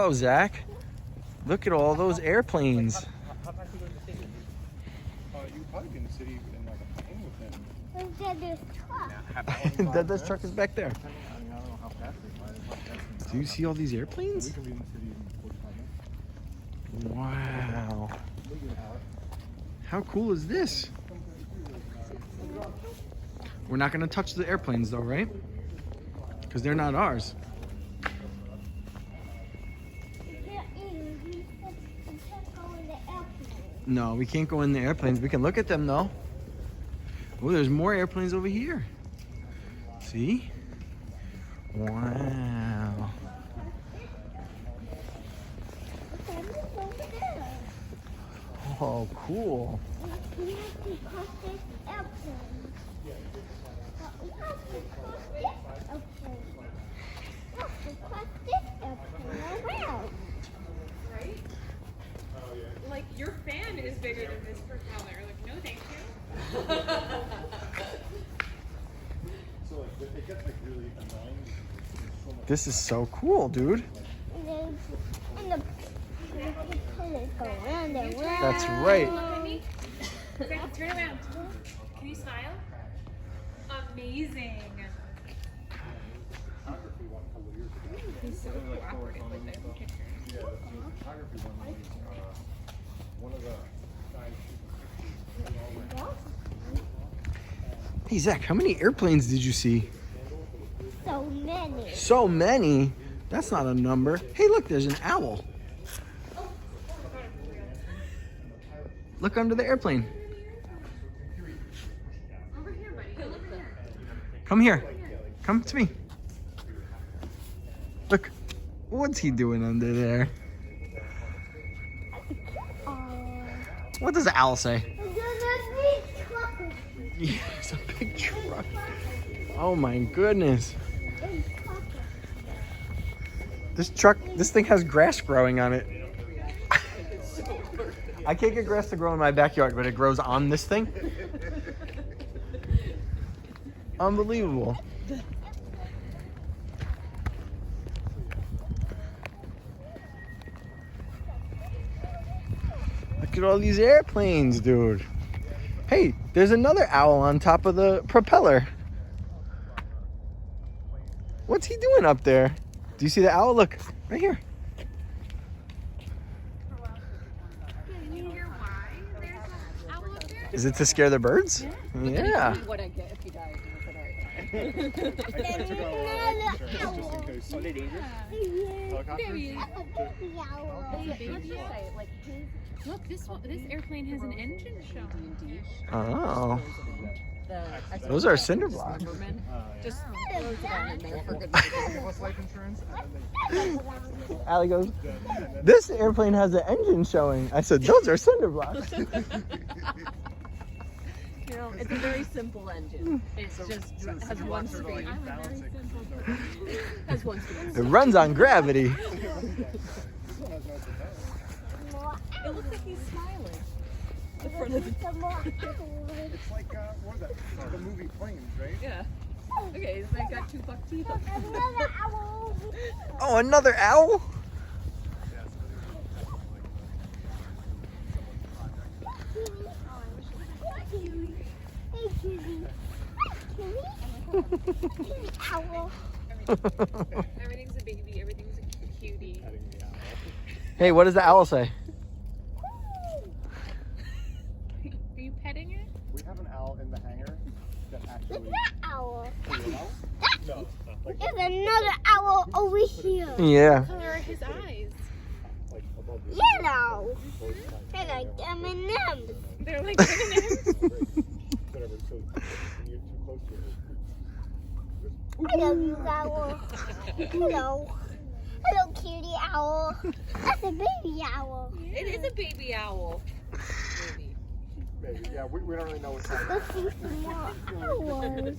Oh, Zach, look at all those airplanes. How fast you go to the stadium? You probably be in the city in like a plane within. There's truck. That truck is back there. I don't know how fast they fly. Do you see all these We airplanes? can be in the city in 45 minutes. Wow. Look at Alex. How cool is this? We're not going to touch the airplanes though, right? Because they're not ours. No, we can't go in the airplanes. We can look at them though. Oh, there's more airplanes over here. See? Wow. Oh, cool. Like, your fan is bigger than this propeller. Like, no thank you. So like it gets like really annoying. So much. This is so cool, dude. That's right. Look at me. Zach, turn around. Can you smile? Amazing. Photography one a couple years ago. He's so cooperative with them pictures. Yeah, the photography one was one of the guys shooting pictures. Hey, Zach, how many airplanes did you see? So many. So many? That's not a number. Hey, look, there's an owl. Look under the airplane. Over here, buddy. Go over here. Come here. Come to me. Look. What's he doing under there? What does the owl say? Yeah, it's a big truck. Oh my goodness. This thing has grass growing on it. I can't get grass to grow in my backyard, but it grows on this thing. Unbelievable. Look at all these airplanes, dude. Hey, there's another owl on top of the propeller. What's he doing up there? Do you see the owl? Look, right here. Can you hear why there's an owl up there? Is it to scare the birds? Yeah. What I get if you die. I took out insurance just in case. Are they dangerous? Helicopters? Look, this airplane has an engine showing. Oh. Those are cinder blocks. Just throws it on in there for goodness sake. Give us life insurance and then Allie goes, this airplane has an engine showing. I said, those are cinder blocks. You know, it's a very simple engine. It's just has one speed. Has one speed. It runs on gravity. It looks like he's smiling. The front of the it's like what is that? The movie Planes, right? yeah. Okay, so they got two buck teeth up. Oh, another owl? Everything's a baby. Everything's a cutie. Hey, what does the owl say? Are you petting it? We have an owl in the hangar that actually. Owl. No. There's another owl over here. Yeah. Where are his eyes? Like above the Yellow. They're like M&M's. They're like M&Ms. whatever. So when you're too close to it. Hello, you owl. Hello. Hello, cutie owl. That's a baby owl. It is a baby owl. Maybe. Yeah, we don't really know what's happening. Let's see some more owls.